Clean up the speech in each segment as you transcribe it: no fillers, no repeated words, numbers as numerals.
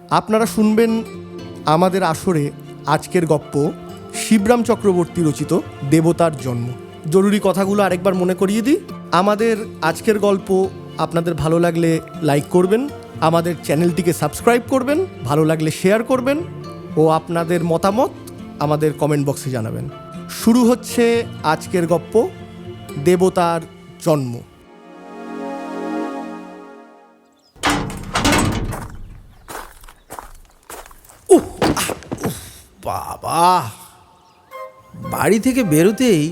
আপনারা শুনবেন আমাদের আসরে আজকের গপ্প শিবরাম চক্রবর্তী রচিত দেবতার জন্ম। জরুরি কথাগুলো আরেকবার মনে করিয়ে দিই। আমাদের আজকের গল্প আপনাদের ভালো লাগলে লাইক করবেন, আমাদের চ্যানেলটিকে সাবস্ক্রাইব করবেন, ভালো লাগলে শেয়ার করবেন ও আপনাদের মতামত আমাদের কমেন্ট বক্সে জানাবেন। শুরু হচ্ছে আজকের গপ্প দেবতার জন্ম। বাবা, বাড়ি থেকে বেরোতেই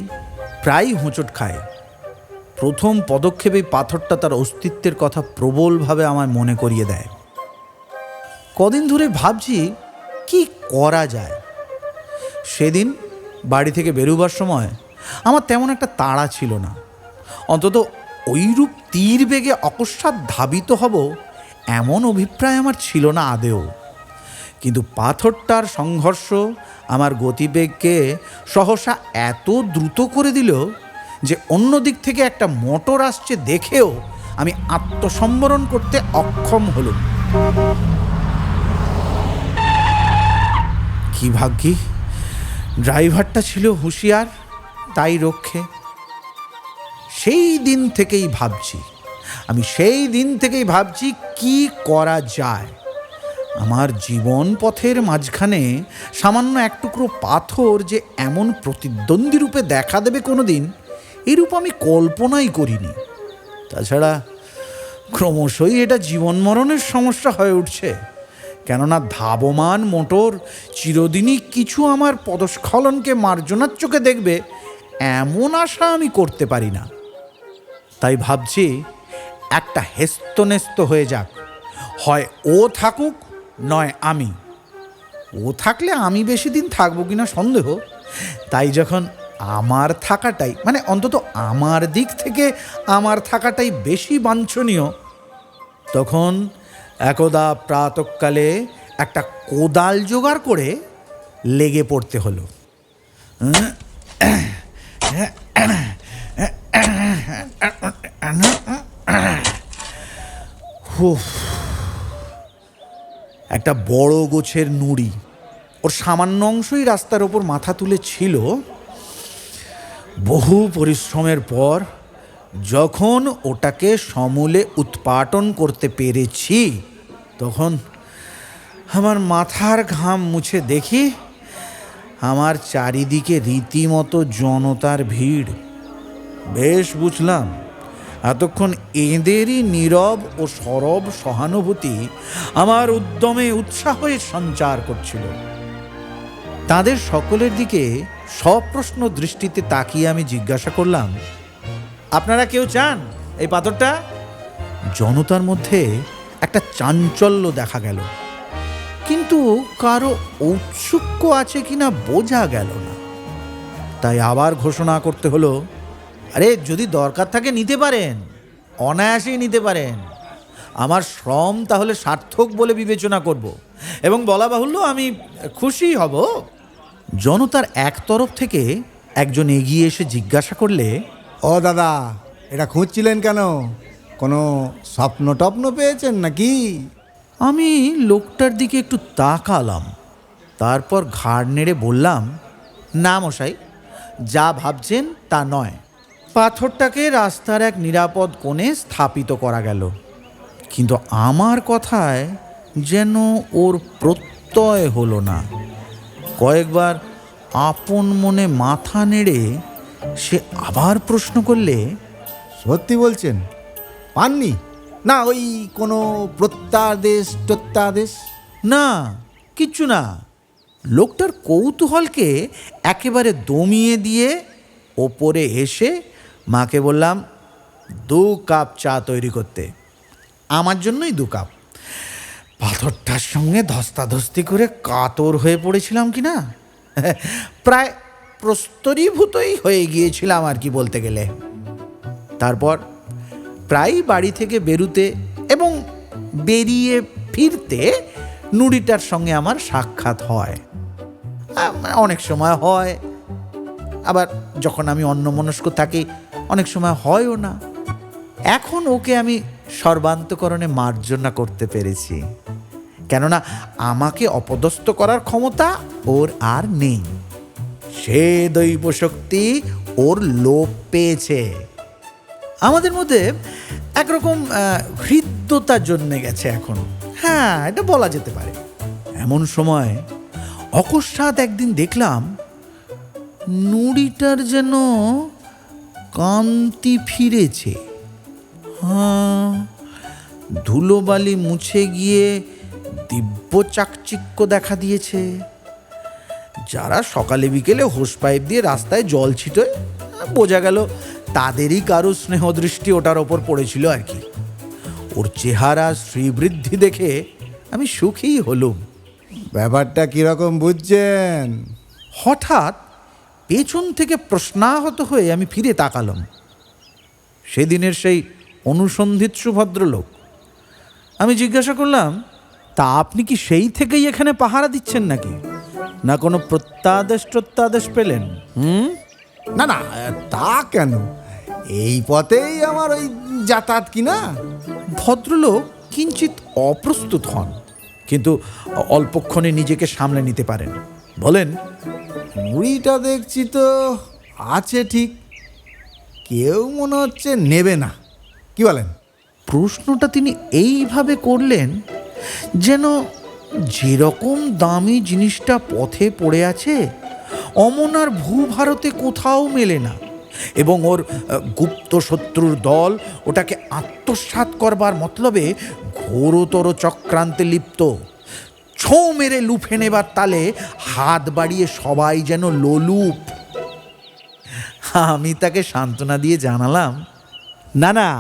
প্রায় হোঁচট খায়। প্রথম পদক্ষেপে পাথরটা তার অস্তিত্বের কথা প্রবলভাবে আমায় মনে করিয়ে দেয়। কদিন ধরে ভাবছি কি করা যায়। সেদিন বাড়ি থেকে বেরোবার সময় আমার তেমন একটা তাড়া ছিল না। অন্তত ওইরূপ তীর বেগে অকস্মাৎ ধাবিত হব এমন অভিপ্রায় আমার ছিল না আদেও। কিন্তু পাথরটার সংঘর্ষ আমার গতিবেগকে সহসা এত দ্রুত করে দিল যে অন্য দিক থেকে একটা মোটর আসছে দেখেও আমি আত্মসম্বরণ করতে অক্ষম হলাম। কি ভাগ্যি ড্রাইভারটা ছিল হুঁশিয়ার, তাই রক্ষে। সেই দিন থেকেই ভাবছি কি করা যায়। আমার জীবন পথের মাঝখানে সামান্য এক টুকরো পাথর যে এমন প্রতিদ্বন্দ্বী রূপে দেখা দেবে কোনো দিন, এরূপ আমি কল্পনাই করিনি। তাছাড়া ক্রমশই এটা জীবন মরণের সমস্যা হয়ে উঠছে। কেননা ধাবমান মোটর চিরদিনই কিছু আমার পদস্খলনকে মার্জনার চোখে দেখবে এমন আশা আমি করতে পারি না। তাই ভাবছি একটা হেস্তনেস্ত হয়ে যাক, হয় ও থাকুক নয় আমি। ও থাকলে আমি বেশি দিন থাকবো কিনা সন্দেহ। তাই যখন আমার থাকাটাই, মানে অন্তত আমার দিক থেকে আমার থাকাটাই বেশি বাঞ্ছনীয়, তখন একদা প্রাতঃকালে একটা কোদাল জোগাড় করে লেগে পড়তে হলো। একটা বড় গোছের নুড়ি, ওর সামান্য অংশই রাস্তার ওপর মাথা তুলে ছিল। বহু পরিশ্রমের পর যখন ওটাকে সমূলে উৎপাটন করতে পেরেছি, তখন আমার মাথার ঘাম মুছে দেখি আমার চারিদিকে রীতিমতো জনতার ভিড়। বেশ বুঝলাম এতক্ষণ এদেরই নীরব ও সরব সহানুভূতি আমার উদ্যমে উৎসাহের সঞ্চার করছিল। তাদের সকলের দিকে সপ্রশ্ন দৃষ্টিতে তাকিয়ে আমি জিজ্ঞাসা করলাম, আপনারা কেউ চান এই পাথরটা? জনতার মধ্যে একটা চাঞ্চল্য দেখা গেল, কিন্তু কারো ঔৎসুক্য আছে কিনা বোঝা গেল না। তাই আবার ঘোষণা করতে হলো, আরে যদি দরকার থাকে নিতে পারেন, অনায়াসেই নিতে পারেন। আমার শ্রম তাহলে সার্থক বলে বিবেচনা করব, এবং বলা বাহুল্য আমি খুশি হব। জনতার এক তরফ থেকে একজন এগিয়ে এসে জিজ্ঞাসা করলে, ও দাদা, এটা খুঁজছিলেন কেন? কোনো স্বপ্ন টপ্ন পেয়েছেন নাকি? আমি লোকটার দিকে একটু তাকালাম, তারপর ঘাড় নেড়ে বললাম, না মশাই, যা ভাবছেন তা নয়। পাথরটাকে রাস্তার এক নিরাপদ কোণে স্থাপিত করা গেল, কিন্তু আমার কথায় যেন ওর প্রত্যয় হলো না। কয়েকবার আপন মনে মাথা নেড়ে সে আবার প্রশ্ন করলে, সত্যি বলছেন? পাননি? না ওই কোনো প্রত্যাদেশ? না, কিচ্ছু না। লোকটার কৌতূহলকে একেবারে দমিয়ে দিয়ে ওপরে এসে মাকে বললাম, 2 কাপ চা তৈরি করতে। আমার জন্যই 2 কাপ। পাথরটার সঙ্গে ধস্তাধস্তি করে কাতর হয়ে পড়েছিলাম কি না, প্রায় প্রস্তরীভূতই হয়ে গিয়েছিলাম আর কি বলতে গেলে। তারপর প্রায় বাড়ি থেকে বেরুতে এবং বেরিয়ে ফিরতে নুড়িটার সঙ্গে আমার সাক্ষাৎ হয়। অনেক সময় হয়, আবার যখন আমি অন্যমনস্ক থাকি অনেক সময় হয়ও না। এখন ওকে আমি সর্বান্তকরণে মার্জনা করতে পেরেছি। কেননা আমাকে অপদস্থ করার ক্ষমতা ওর আর নেই। সে দৈব শক্তি ওর লোপ পেয়েছে। আমাদের মধ্যে একরকম হৃদ্যতা জন্মে গেছে এখন, হ্যাঁ এটা বলা যেতে পারে। এমন সময় অকস্মাৎ একদিন দেখলাম নুড়িটার যেন কান্তি ফিরেছে। হ্যাঁ, ধুলোবালি মুছে গিয়ে দিব্য চাকচিক্য দেখা দিয়েছে। যারা সকালে বিকেলে হোস পাইপ দিয়ে রাস্তায় জল ছিটোয়, বোঝা গেল তাদেরই কারো স্নেহ দৃষ্টি ওটার ওপর পড়েছিল আর কি। ওর চেহারা শ্রীবৃদ্ধি দেখে আমি সুখী হলুম। ব্যাপারটা কিরকম বুঝছেন? হঠাৎ পেছন থেকে প্রশ্নাহত হয়ে আমি ফিরে তাকালাম। সেদিনের সেই অনুসন্ধিৎসু ভদ্রলোক। আমি জিজ্ঞাসা করলাম, তা আপনি কি সেই থেকেই এখানে পাহারা দিচ্ছেন নাকি, না কোনো প্রত্যাদেশ পেলেন? না না, তা কেন, এই পথেই আমার ওই যাতায়াত কিনা। ভদ্রলোক কিঞ্চিত অপ্রস্তুত হন, কিন্তু অল্পক্ষণে নিজেকে সামলে নিতে পারেন। বলেন, মুড়িটা দেখছি তো আছে ঠিক, কেউ মনে হচ্ছে নেবে না, কি বলেন? প্রশ্নটা তিনি এইভাবে করলেন যেন যেরকম দামি জিনিসটা পথে পড়ে আছে অমন আর ভূভারতে কোথাও মেলে না, এবং ওর গুপ্ত শত্রুর দল ওটাকে আত্মসাৎ করবার মতলবে ঘোরতর চক্রান্তে লিপ্ত। ছোঁ মেরে লুফে নেবার তালে হাত বাড়িয়ে সবাই যেন লোলুপ। আমি তাকে সান্ত্বনা দিয়ে জানালাম, না না,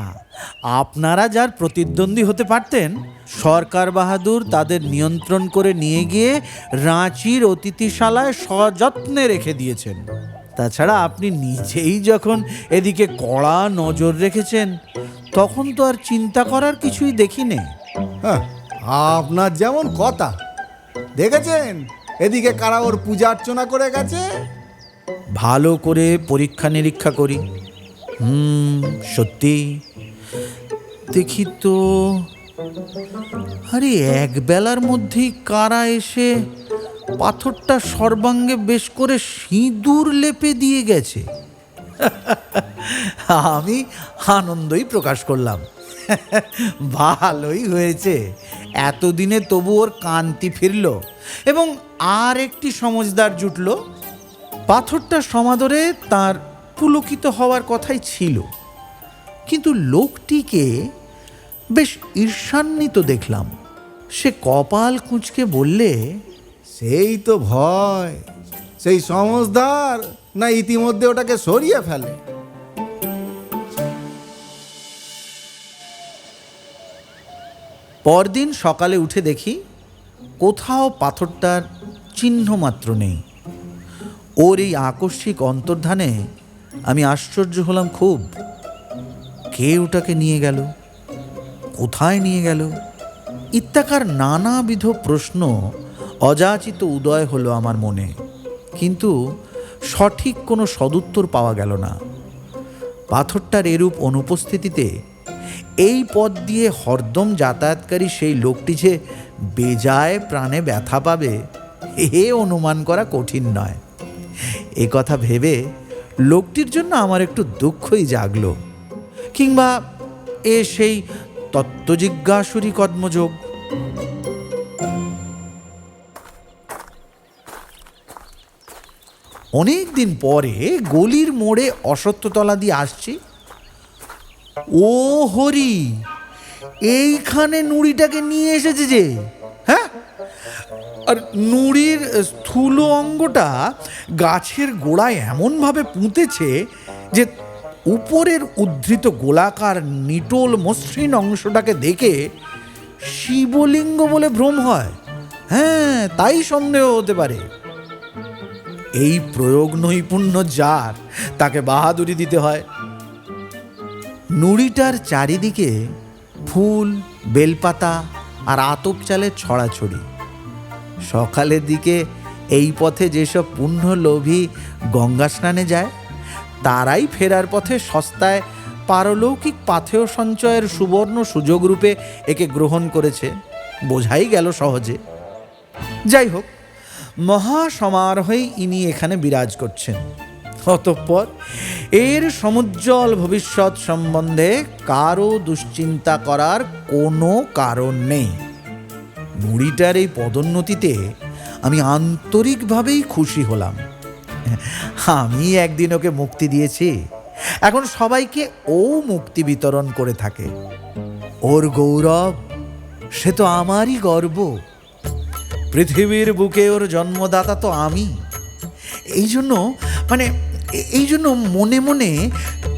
আপনারা যার প্রতিদ্বন্দ্বী হতে পারতেন সরকার বাহাদুর তাদের নিয়ন্ত্রণ করে নিয়ে গিয়ে রাঁচির অতিথিশালায় সযত্নে রেখে দিয়েছেন। তাছাড়া আপনি নিজেই যখন এদিকে কড়া নজর রেখেছেন, তখন তো আর চিন্তা করার কিছুই দেখি নে। হ্যাঁ, আপনার যেমন কথা, দেখেছেন এদিকে কারা ওর পূজা অর্চনা করে গেছে। ভালো করে পরীক্ষা নিরীক্ষা করি। সত্যি দেখি তো, আরে এক বেলার মধ্যেই কারা এসে পাথরটা সর্বাঙ্গে বেশ করে সিঁদুর লেপে দিয়ে গেছে। আমি আনন্দই প্রকাশ করলাম। ভালোই হয়েছে, এতদিনে তবু ওর কান্তি ফিরল এবং আর একটি সমজদার জুটল। পাথরটা সমাদরে তার পুলকিত হওয়ার কথাই ছিল, কিন্তু লোকটিকে বেশ ঈর্ষান্বিত দেখলাম। সে কপাল কুঁচকে বললে, সেই তো ভয়, সেই সমজদার না ইতিমধ্যে ওটাকে সরিয়ে ফেলে। পরদিন সকালে উঠে দেখি কোথাও পাথরটার চিহ্ন মাত্র নেই। ওর এই আকস্মিক অন্তর্ধানে আমি আশ্চর্য হলাম খুব। কে ওটাকে নিয়ে গেল, কোথায় নিয়ে গেল ইত্যাকার নানাবিধ প্রশ্ন অযাচিত উদয় হলো আমার মনে, কিন্তু সঠিক কোনো সদুত্তর পাওয়া গেল না। পাথরটার এরূপ অনুপস্থিতিতে এই পথ দিয়ে হরদম যাতায়াতকারী সেই লোকটি যে বেজায় প্রাণে ব্যথা পাবে এ অনুমান করা কঠিন নয়। এ কথা ভেবে লোকটির জন্য আমার একটু দুঃখই জাগলো, কিংবা এ সেই তত্ত্বজিজ্ঞাসুরই কর্মযোগ। অনেক দিন পরে গলির মোড়ে অশ্বত্থতলা দিয়ে আসছি। ও হরি, এইখানে নুড়িটাকে নিয়ে এসেছে যে, হ্যাঁ, আর নুড়ির স্থূল অঙ্গটা গাছের গোড়ায় এমনভাবে পুঁতেছে যে উপরের উদ্ধৃত গোলাকার নিটোল মসৃণ অংশটাকে দেখে শিবলিঙ্গ বলে ভ্রম হয়। হ্যাঁ, তাই সন্দেহ হতে পারে। এই প্রয়োগ নৈপুণ্য যার, তাকে বাহাদুরি দিতে হয়। নুড়িটার চারিদিকে ফুল, বেলপাতা আর আতপ চালের ছড়াছড়ি। সকালের দিকে এই পথে যেসব পুণ্যলোভী গঙ্গা স্নানে যায়, তারাই ফেরার পথে সস্তায় পারলৌকিক পাথেয় সঞ্চয়ের সুবর্ণ সুযোগ রূপে একে গ্রহণ করেছে। বোঝাই গেল সহজে। যাই হোক, মহাসমারোহে ইনি এখানে বিরাজ করছেন। অতঃপর এর সমুজ্জ্বল ভবিষ্যৎ সম্বন্ধে কারো দুশ্চিন্তা করার কোনো কারণ নেই। নুড়িটার এই পদোন্নতিতে আমি আন্তরিকভাবেই খুশি হলাম। আমি একদিন ওকে মুক্তি দিয়েছি, এখন সবাইকে ও মুক্তি বিতরণ করে থাকে। ওর গৌরব, সে তো আমারই গর্ব। পৃথিবীর বুকে ওর জন্মদাতা তো আমি। এই জন্য মনে মনে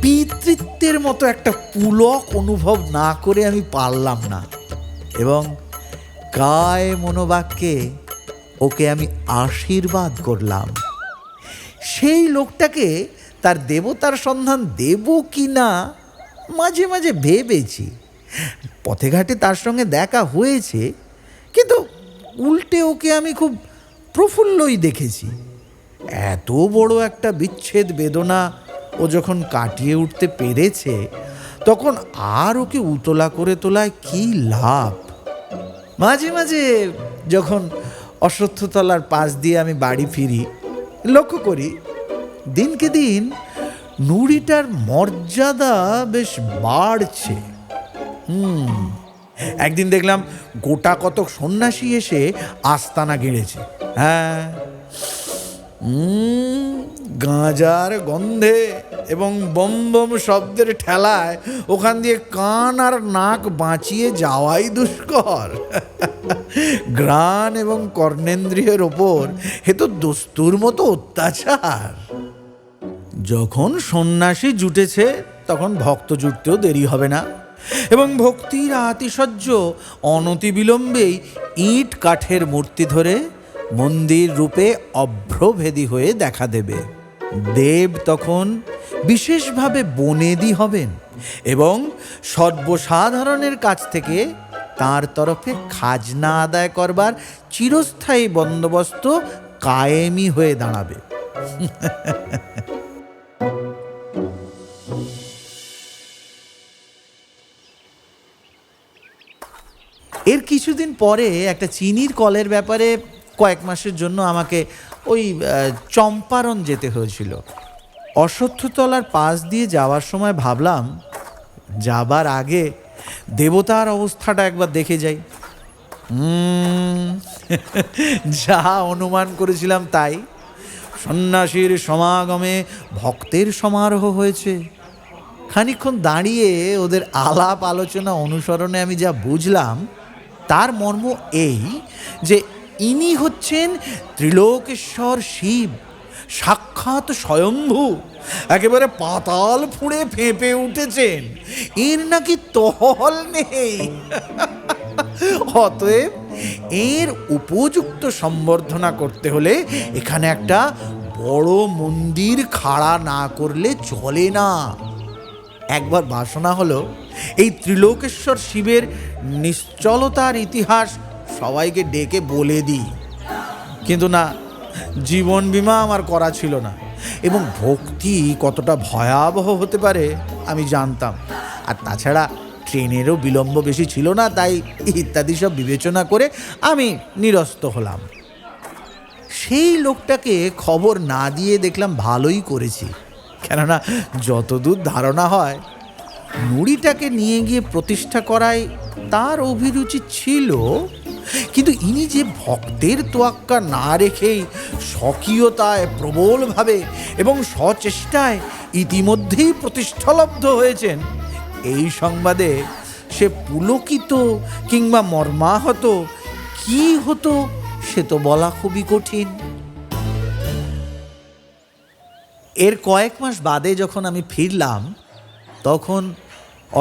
পিতৃত্বের মতো একটা পুলক অনুভব না করে আমি পারলাম না, এবং কায় মনোবাক্যে ওকে আমি আশীর্বাদ করলাম। সেই লোকটাকে তার দেবতার সন্ধান দেব কি না মাঝে মাঝে ভেবেছি। পথে ঘাটে তার সঙ্গে দেখা হয়েছে, কিন্তু উল্টে ওকে আমি খুব প্রফুল্লই দেখেছি। এত বড় একটা বিচ্ছেদ বেদনা ও যখন কাটিয়ে উঠতে পেরেছে, তখন আর ওকে উতলা করে তোলায় কি লাভ। মাঝে মাঝে যখন অশ্বত্থতলার পাশ দিয়ে আমি বাড়ি ফিরি, লক্ষ্য করি দিনকে দিন নুড়িটার মর্যাদা বেশ বাড়ছে। একদিন দেখলাম গোটা কতক সন্ন্যাসী এসে আস্তানা গেড়েছে। হ্যাঁ, গাঁজার গন্ধে এবং বম বম শব্দের ঠেলায় ওখান দিয়ে কান আর নাক বাঁচিয়ে যাওয়াই দুষ্কর। ঘ্রাণ এবং কর্ণেন্দ্রিয়ের ওপর এ তো দস্তুর মতো অত্যাচার। যখন সন্ন্যাসী জুটেছে, তখন ভক্ত জুটতেও দেরি হবে না, এবং ভক্তির আতিশয্য অনতিবিলম্বেই ইট কাঠের মূর্তি ধরে মন্দির রূপে অভ্রভেদী হয়ে দেখা দেবে। দেব তখন বিশেষভাবে বনেদি হবেন, এবং সর্বসাধারণের কাছ থেকে তার তরফে খাজনা আদায় করবার চিরস্থায়ী বন্দোবস্ত কায়েমি হয়ে দাঁড়াবে। এর কিছুদিন পরে একটা চিনির কলের ব্যাপারে কয়েক মাসের জন্য আমাকে ওই চম্পারণ যেতে হয়েছিল। অশ্বত্থতলার পাশ দিয়ে যাওয়ার সময় ভাবলাম, যাবার আগে দেবতার অবস্থাটা একবার দেখে যাই। যা অনুমান করেছিলাম তাই। সন্ন্যাসীর সমাগমে ভক্তের সমারোহ হয়েছে। খানিকক্ষণ দাঁড়িয়ে ওদের আলাপ আলোচনা অনুসরণে আমি যা বুঝলাম, তার মর্ম এই যে ইনি হচ্ছেন ত্রিলোকেশ্বর শিব, সাক্ষাৎ স্বয়ম্ভু, একেবারে পাতাল ফুঁড়ে ফেঁপে উঠেছেন। এর নাকি তহল নেই। অতএব এর উপযুক্ত সম্বর্ধনা করতে হলে এখানে একটা বড় মন্দির খাড়া না করলে চলে না। একবার বাসনা হলো এই ত্রিলোকেশ্বর শিবের নিশ্চলতার ইতিহাস সবাইকে ডেকে বলে দিই, কিন্তু না, জীবন বীমা আমার করা ছিল না, এবং ভক্তি কতটা ভয়াবহ হতে পারে আমি জানতাম। আর তাছাড়া ট্রেনেরও বিলম্ব বেশি ছিল না, তাই ইত্যাদি সব বিবেচনা করে আমি নিরস্ত হলাম। সেই লোকটাকে খবর না দিয়ে দেখলাম ভালোই করেছি, কেননা যতদূর ধারণা হয় নুড়িটাকে নিয়ে গিয়ে প্রতিষ্ঠা করায় তার অভিরুচি ছিল, কিন্তু ইনি যে ভক্তের তোয়াক্কা না রেখেই স্বকীয়তায় প্রবলভাবে এবং সচেষ্টায় ইতিমধ্যেই প্রতিষ্ঠালব্ধ হয়েছেন, এই সংবাদে সে পুলকিত কিংবা মর্মাহত কি হতো সে তো বলা খুবই কঠিন। এর কয়েক মাস বাদে যখন আমি ফিরলাম, তখন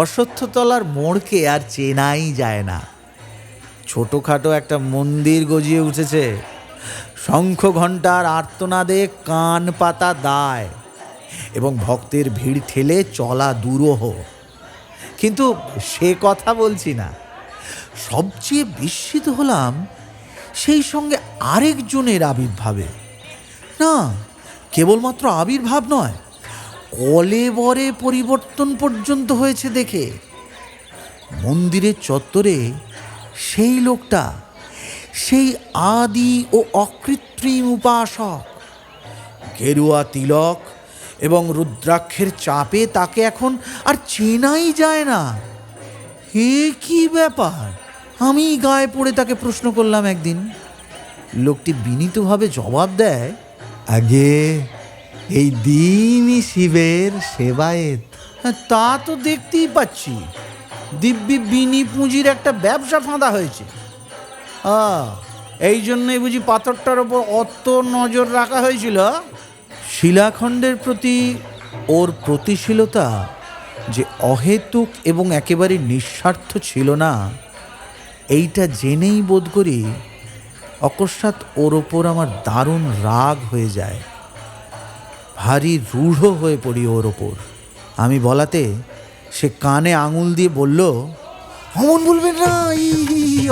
অশ্বত্থতলার মোড়কে আর চেনাই যায় না। ছোটোখাটো একটা মন্দির গজিয়ে উঠেছে, শঙ্খ ঘণ্টার আর্তনাদে কান পাতা দায়, এবং ভক্তের ভিড় ঠেলে চলা দুরূহ। কিন্তু সে কথা বলছি না। সবচেয়ে বিস্মিত হলাম সেই সঙ্গে আরেকজনের আবির্ভাবে। না, কেবলমাত্র আবির্ভাব নয়, কলেবরে পরিবর্তন পর্যন্ত হয়েছে দেখে। মন্দিরের চত্বরে সেই লোকটা, সেই আদি ও অকৃত্রিম উপাসক, গেরুয়া তিলক এবং রুদ্রাক্ষের চাপে তাকে এখন আর চেনাই যায় না। হে কি ব্যাপার! আমি গায়ে পড়ে তাকে প্রশ্ন করলাম একদিন। লোকটি বিনীতভাবে জবাব দেয়, আগে এই দিনই শিবের সেবায়েত। হ্যাঁ, তা তো দেখতেই পাচ্ছি। দিব্যি বিনি পুঁজির একটা ব্যবসা ফাঁদা হয়েছে। এই জন্যই বুঝি পাথরটার ওপর অত নজর রাখা হয়েছিল। শিলাখণ্ডের প্রতি ওর প্রতিশীলতা যে অহেতুক এবং একেবারে নিঃস্বার্থ ছিল না, এইটা জেনেই বোধ করি অকস্মাৎ ওর ওপর আমার দারুণ রাগ হয়ে যায়। ভারী রূঢ় হয়ে পড়ি ওর ওপর। আমি বলাতে সে কানে আঙুল দিয়ে বলল, অমন বলবেন না,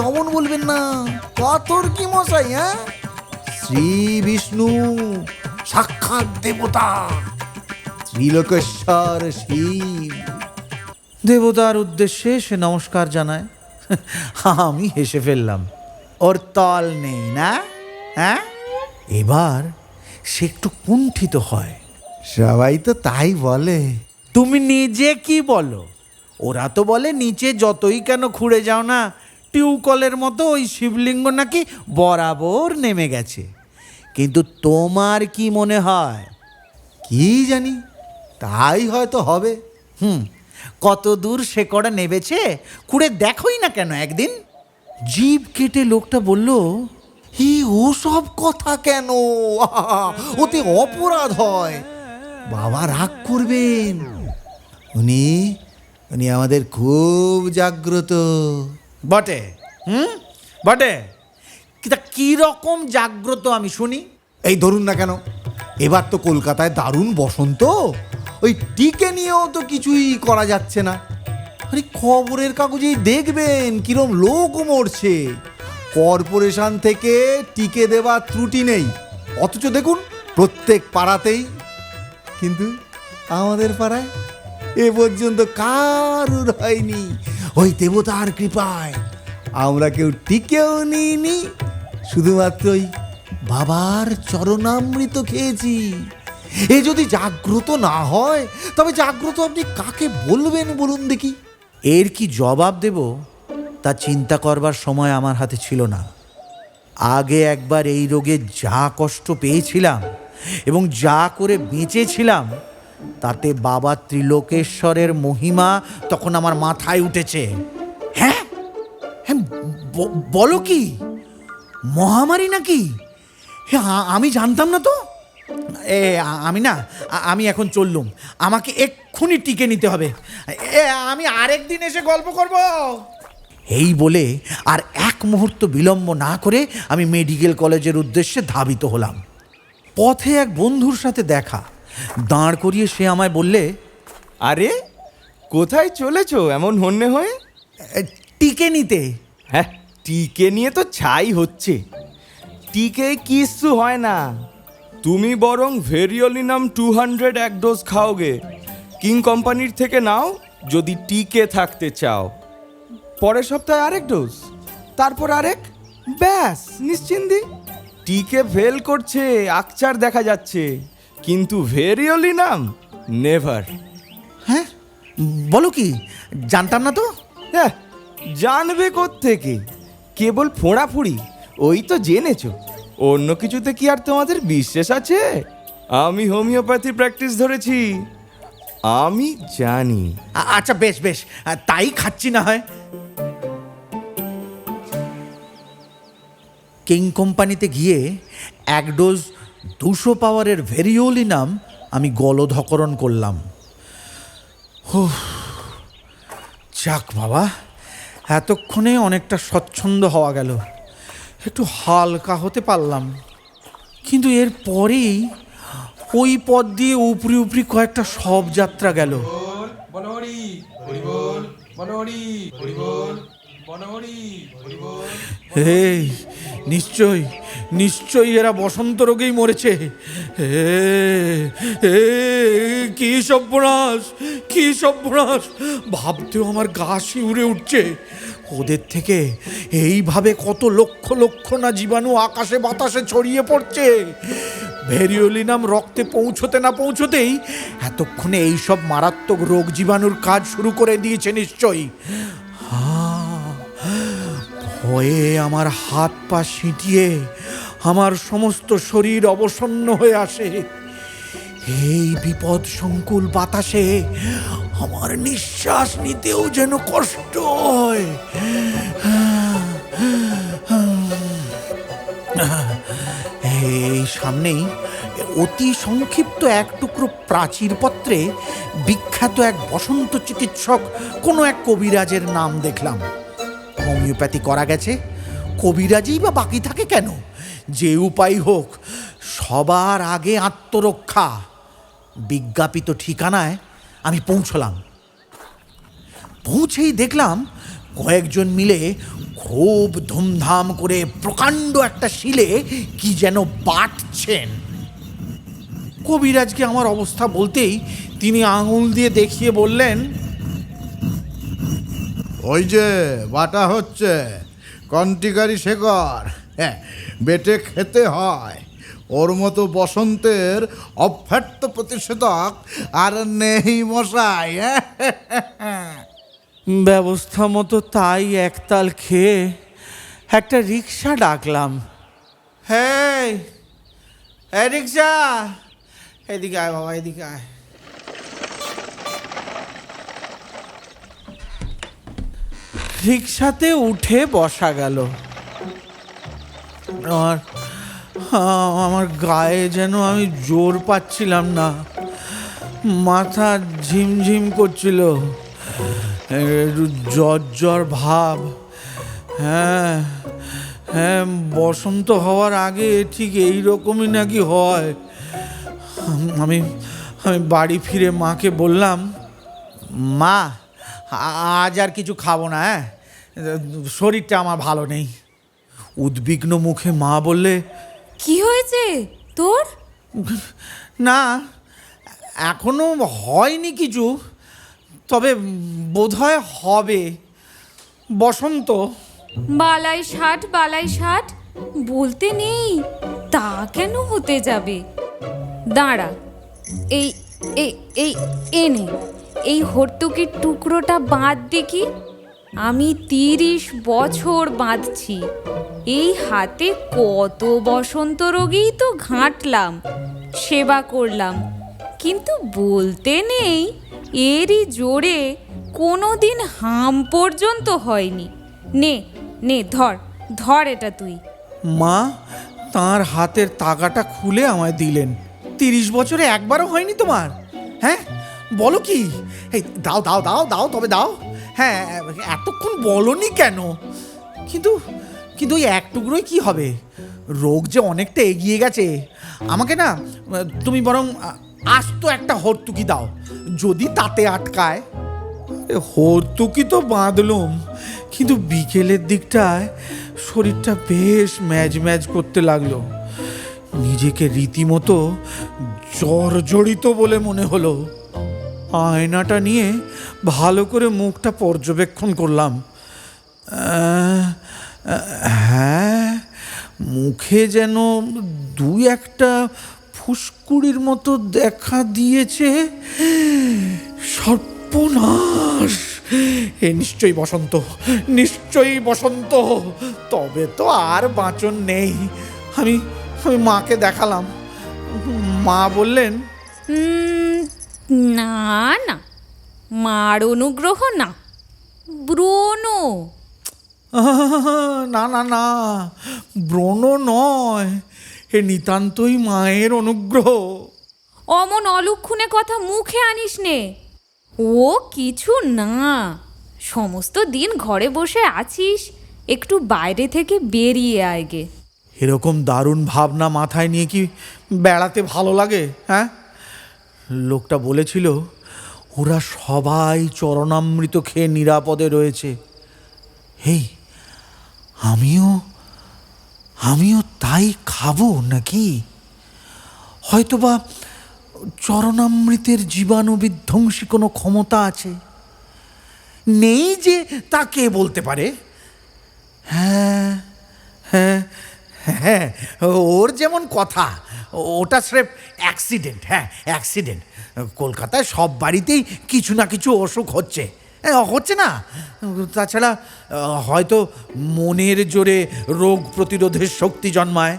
অমন বলবেন না। পাথর কি মশাই? হ্যাঁ, শ্রী বিষ্ণু সাক্ষাৎ দেবতা, ত্রিলোকেশ্বর শিব। দেবতার উদ্দেশ্যে সে নমস্কার জানায়। আমি হেসে ফেললাম। ওর তল নেই না? হ্যাঁ, এবার সে একটু কুণ্ঠিত হয়। সবাই তো তাই বলে। তুমি নিজে কি বলো? ওরা তো বলে নিচে যতই কেন খুঁড়ে যাও না, টিউকলের মতো ওই শিবলিঙ্গ নাকি বরাবর নেমে গেছে। কিন্তু তোমার কি মনে হয়? কি জানি, তাই হয়তো হবে। কত দূর সে কড়া নেবেছে খুঁড়ে দেখোই না কেন একদিন? জিভ কেটে লোকটা বলল, ও সব কথা কেন? ওতে অপরাধ হয়। বাবা রাগ করবেন। উনি উনি আমাদের খুব জাগ্রত। বটে? বটে। কি রকম জাগ্রত আমি শুনি? এই ধরুন না কেন, এবার তো কলকাতায় দারুণ বসন্ত। ওই টিকে নিয়েও তো কিছুই করা যাচ্ছে না। আরে খবরের কাগজেই দেখবেন কিরম লোক মরছে। কর্পোরেশন থেকে টিকে দেওয়ার ত্রুটি নেই, অথচ দেখুন প্রত্যেক পাড়াতেই। কিন্তু আমাদের পাড়ায় এ পর্যন্ত কারুর হয়নি। ওই দেবতার কৃপায় আমরা কেউ টিকেও নিইনি, শুধুমাত্র ওই বাবার চরণামৃত খেয়েছি। এ যদি জাগ্রত না হয়, তবে জাগ্রত আপনি কাকে বলবেন বলুন দেখি? এর কি জবাব দেব তা চিন্তা করবার সময় আমার হাতে ছিল না। আগে একবার এই রোগে যা কষ্ট পেয়েছিলাম এবং যা করে বেঁচেছিলাম, তাতে বাবা ত্রিলোকেশ্বরের মহিমা তখন আমার মাথায় উঠেছে। হ্যাঁ হ্যাঁ, বলো কি? মহামারী নাকি? আমি জানতাম না তো। আমি এখন চললুম। আমাকে এক্ষুনি টিকে নিতে হবে। আমি আরেকদিন এসে গল্প করব। এই বলে আর এক মুহূর্ত বিলম্ব না করে আমি মেডিকেল কলেজের উদ্দেশ্যে ধাবিত হলাম। পথে এক বন্ধুর সাথে দেখা। দাঁড় করিয়ে সে আমায় বললে, আরে কোথায় চলেছো এমন হন্যে হয়ে? টিকে নিতে। হ্যাঁ, টিকে নিয়ে তো ছাই হচ্ছে। টিকে কিচ্ছু হয় না। তুমি বরং ভেরিওলিনাম 200 এক ডোজ খাওগে। কিং কোম্পানির থেকে নাও যদি টিকে থাকতে চাও। পরের সপ্তাহে আরেক ডোজ, তারপর আরেক, ব্যাস নিশ্চিন্তি। টিকে ফেল করছে, আকচার দেখা যাচ্ছে, কিন্তু ভেরিওলিনাম নেভার। হ্যাঁ, বলো কি? জানতাম না তো। হ্যাঁ, জানবে কোত্থেকে? কেবল ফোঁড়াফুঁড়ি ওই তো জেনেছো। অন্য কিছুতে কি আর তোমাদের বিশ্বাস আছে? আমি হোমিওপ্যাথি প্র্যাকটিস ধরেছি, আমি জানি। আচ্ছা বেশ বেশ, তাই খাচ্ছি না হয়। কিং কোম্পানিতে গিয়ে এক ডোজ 200 পাওয়ারের ভেরিওলিনাম আমি গলধকরণ করলাম। যাক বাবা, এতক্ষণে অনেকটা স্বচ্ছন্দ হওয়া গেল, একটু হালকা হতে পারলাম। কিন্তু এর পরেই ওই পথ দিয়ে উপরি উপরি কয়েকটা শব যাত্রা গেল। এই নিশ্চয়ই নিশ্চয়ই এরা বসন্ত রোগেই মরেছে। কি সর্বনাশ, কি সর্বনাশ! ভাবতেও আমার গা শিউরে উঠছে। ওদের থেকে এইভাবে কত লক্ষ লক্ষ না জীবাণু আকাশে বাতাসে ছড়িয়ে পড়ছে। ভেরিওলিনাম রক্তে পৌঁছতে না পৌঁছতেই এতক্ষণে এইসব মারাত্মক রোগ জীবাণুর কাজ শুরু করে দিয়েছে নিশ্চয়ই। ভয়ে আমার হাত পা সিঁটিয়ে আমার সমস্ত শরীর অবসন্ন হয়ে আসে। এই বিপদ সংকুল বাতাসে আমার নিঃশ্বাস নিতেও যেন কষ্ট হয়। এই সামনেই অতি সংক্ষিপ্ত এক টুকরো প্রাচীরপত্রে বিখ্যাত এক বসন্ত চিকিৎসক কোনো এক কবিরাজের নাম দেখলাম। হোমিওপ্যাথি করা গেছে, কবিরাজই বা বাকি থাকে কেন? যে উপায় হোক সবার আগে আত্মরক্ষা। বিজ্ঞাপিত ঠিকানায় আমি পৌঁছলাম। পৌঁছেই দেখলাম কয়েকজন মিলে খুব ধুমধাম করে প্রকাণ্ড একটা শিলে কি যেন বাটছেন। কবিরাজকে আমার অবস্থা বলতেই তিনি আঙুল দিয়ে দেখিয়ে বললেন, ওই যে বাটা হচ্ছে কন্টিকারি শেকর, হ্যাঁ বেটে খেতে হয়। ওর মতো বসন্তের অব্যর্থ প্রতিষেধক আর নেই মশাই। ব্যবস্থা মতো তাই একতাল খেয়ে একটা রিক্সা ডাকলাম। হ্যাঁ রিক্সা, এদিকে আয় বাবা, এদিকে আয়। রিক্সাতে উঠে বসা গেল। আমার গায়ে যেন আমি জোর পাচ্ছিলাম না, মাথা ঝিমঝিম করছিল, একটু জ্বর জ্বর ভাব। হ্যাঁ হ্যাঁ, বসন্ত হওয়ার আগে ঠিক এই রকমই নাকি হয়। আমি আমি বাড়ি ফিরে মাকে বললাম, মা আজ আর কিছু খাবো না, হ্যাঁ শরীরটা আমার ভালো নেই। উদ্বিগ্ন মুখে মা বললে, কি হয়েছে তোর? না এখনো হয়নি কিছু, তবে বোধহয় হবে। বসন্ত। বালাই ষাট বলতে নেই, তা কেন হতে যাবে? দাঁড়া, এই এই এই এনে এই হর্তুকির টুকরোটা বাঁধ দেখি। আমি 30 বছর বাঁধছি। এই হাতে কত বসন্ত রোগেই তো ঘাঁটলাম, সেবা করলাম, কিন্তু বলতে নেই এরই জোরে কোনো দিন হাম পর্যন্ত হয়নি। নে নে ধর ধর এটা তুই। মা তার হাতের তাগাটা খুলে আমায় দিলেন। 30 বছরে একবারও হয়নি তোমার? হ্যাঁ বলো কি? এই দাও দাও দাও দাও, তবে দাও। হ্যাঁ এতক্ষণ বলনি কেন? কিন্তু কিন্তু ওই এক টুকরোই কি হবে? রোগ যে অনেকটা এগিয়ে গেছে। আমাকে না তুমি বরং আস্ত একটা হর্তুকি দাও, যদি তাতে আটকায়। হর্তুকি তো বাঁধলুম, কিন্তু বিকেলের দিকটায় শরীরটা বেশ ম্যাজ ম্যাজ করতে লাগলো। নিজেকে রীতিমতো জর্জরিত বলে মনে হলো। আয়নাটা নিয়ে ভালো করে মুখটা পর্যবেক্ষণ করলাম। হ্যাঁ মুখে যেন 2-1টা ফুসকুড়ির মতো দেখা দিয়েছে। সর্বনাশ! এ নিশ্চয়ই বসন্ত, নিশ্চয়ই বসন্ত। তবে তো আর বাঁচন নেই। আমি আমি মাকে দেখালাম। মা বললেন, না না, মার অনুগ্রহ না, ব্রণ। না না না, ব্রণ নয়, এ নিতান্তই মায়ের অনুগ্রহ। অমন অলক্ষণে কথা মুখে আনিস নে। ও কিছু না, সমস্ত দিন ঘরে বসে আছিস, একটু বাইরে থেকে বেরিয়ে আয় গে। এরকম দারুণ ভাবনা মাথায় নিয়ে কি বেড়াতে ভালো লাগে? হ্যাঁ, লোকটা বলেছিল ওরা সবাই চরণামৃত খেয়ে নিরাপদে রয়েছে। এই আমিও তাই খাবো নাকি? হয়তোবা চরণামৃতের জীবাণু বিধ্বংসী কোনো ক্ষমতা আছে। নেই যে তা কে বলতে পারে? হ্যাঁ হ্যাঁ হ্যাঁ, ওর যেমন কথা, ওটা স্রেফ অ্যাক্সিডেন্ট। হ্যাঁ, অ্যাক্সিডেন্ট। কলকাতায় সব বাড়িতেই কিছু না কিছু অসুখ হচ্ছে, হচ্ছে না? তাছাড়া হয়তো মনের জোরে রোগ প্রতিরোধের শক্তি জন্মায়।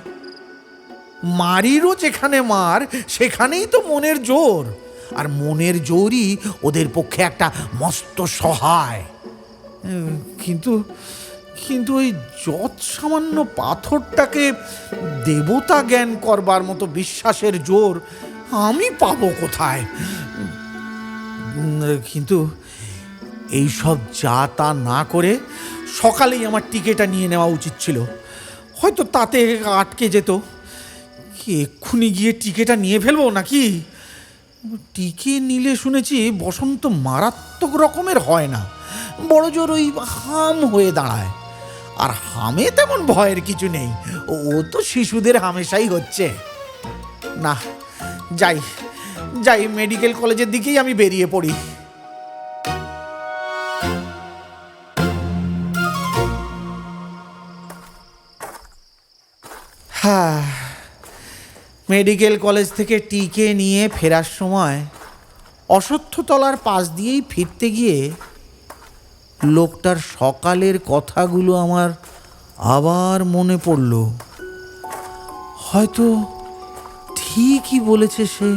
মারিরও যেখানে মার, সেখানেই তো মনের জোর, আর মনের জোরই ওদের পক্ষে একটা মস্ত সহায়। কিন্তু কিন্তু ওই যৎ সামান্য পাথরটাকে দেবতা জ্ঞান করবার মতো বিশ্বাসের জোর আমি পাবো কোথায়? কিন্তু এইসব যা তা না করে সকালেই আমার টিকেটটা নিয়ে নেওয়া উচিত ছিল। হয়তো তাতে আটকে যেত। কি এক্ষুনি গিয়ে টিকেটটা নিয়ে ফেলবো নাকি? টিকে নিলে শুনেছি বসন্ত মারাত্মক রকমের হয় না, বড় জোর ওই হাম হয়ে দাঁড়ায়। আর হামে তেমন ভয়ের কিছু নেই, ও তো শিশুদের হামেশাই হচ্ছে। না, যাই যাই, মেডিকেল কলেজের দিকেই আমি বেরিয়ে পড়ি। হ্যাঁ, মেডিকেল কলেজ থেকে টিকে নিয়ে ফেরার সময় অশ্বত্থতলার পাশ দিয়েই ফিরতে গিয়ে লোকটার সকালের কথাগুলো আমার আবার মনে পড়ল। হয়তো ঠিকই বলেছে সে।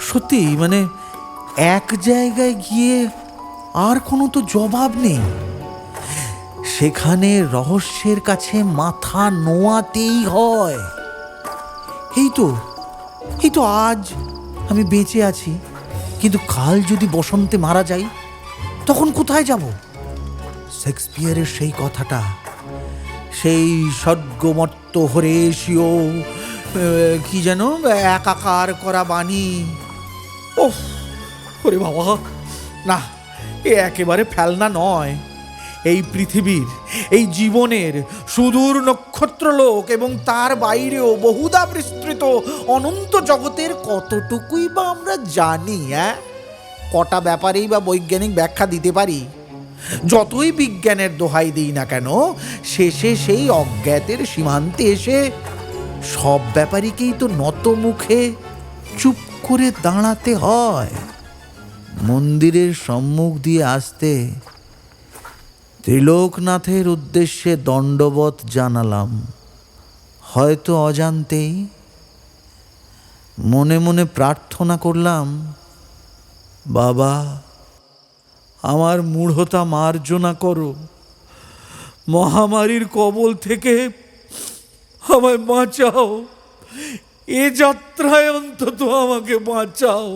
সত্যি, মানে এক জায়গায় গিয়ে আর কোনো তো জবাব নেই, সেখানে রহস্যের কাছে মাথা নোয়াতেই হয়। এই তো আজ আমি বেঁচে আছি, কিন্তু কাল যদি বসন্তে মারা যাই, তখন কোথায় যাব? শেক্সপিয়ারের সেই কথাটা, সেই স্বর্গমর্ত হরেশীয় কি যেন একাকার করা বাণী। ওহ, ওরে বাবা, না, এ একেবারে ফেলনা নয়। এই পৃথিবীর, এই জীবনের সুদূর নক্ষত্রলোক এবং তার বাইরেও বহুধা বিস্তৃত অনন্ত জগতের কতটুকুই বা আমরা জানি? কটা ব্যাপারেই বা বৈজ্ঞানিক ব্যাখ্যা দিতে পারি? যতই বিজ্ঞানের দোহাই দিই না কেন, শেষে সেই অজ্ঞাতের সীমান্তে এসে সব ব্যাপারীকেই তো নত মুখে চুপ করে দাঁড়াতে হয়। মন্দিরের সম্মুখ দিয়ে আসতে ত্রিলোকনাথের উদ্দেশ্যে দণ্ডবৎ জানালাম, হয়তো অজান্তেই। মনে মনে প্রার্থনা করলাম, বাবা, আমার মূঢ়তা মার্জনা করো, মহামারীর কবল থেকে আমায় বাঁচাও, এ যাত্রায় অন্তত আমাকে বাঁচাও।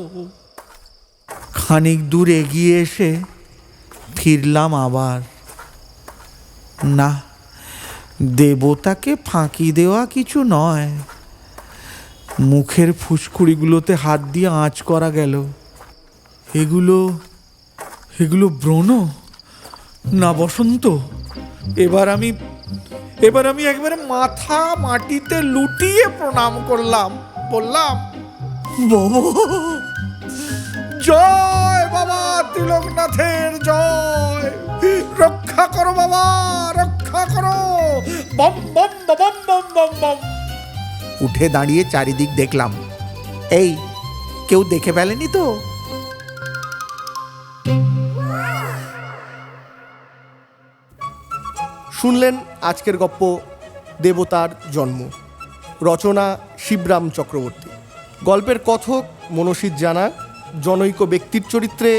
খানিক দূর এগিয়ে এসে ফিরলাম আবার। না, দেবতাকে ফাঁকি দেওয়া কিছু নয়। মুখের ফুসকুড়িগুলোতে হাত দিয়ে আঁচ করা গেল। এগুলো ব্রণ না বসন্ত? এবার আমি একবারে মাথা মাটিতে লুটিয়ে প্রণাম করলাম, বললাম, বাবা, জয় বাবা ত্রিলোকনাথের জয়, রক্ষা করো বাবা, রক্ষা করো, বম বম বম বম বম বম। উঠে দাঁড়িয়ে চারিদিক দেখলাম, এই কেউ দেখে ফেলেনি তো? শুনলেন আজকের গপ্প দেবতার জন্ম, রচনা শিবরাম চক্রবর্তী। গল্পের কথক মনসিত জানা, জনৈক ব্যক্তির চরিত্রে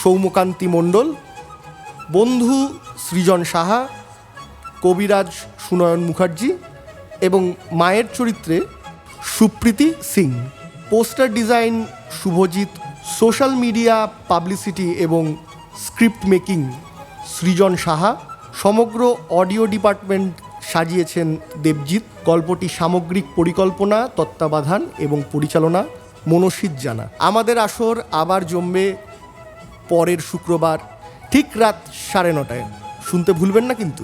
সৌম্যকান্তি মণ্ডল, বন্ধু সৃজন সাহা, কবিরাজ সুনয়ন মুখার্জি এবং মায়ের চরিত্রে Supriti Singh. Poster design Subhajit, social media publicity এবং স্ক্রিপ্ট মেকিং সৃজন সাহা। সমগ্র অডিও ডিপার্টমেন্ট সাজিয়েছেন দেবজিৎ। গল্পটি সামগ্রিক পরিকল্পনা, তত্ত্বাবধান এবং পরিচালনা মনসিত জানা। আমাদের আসর আবার জমবে পরের শুক্রবার ঠিক রাত 9:30। শুনতে ভুলবেন না কিন্তু।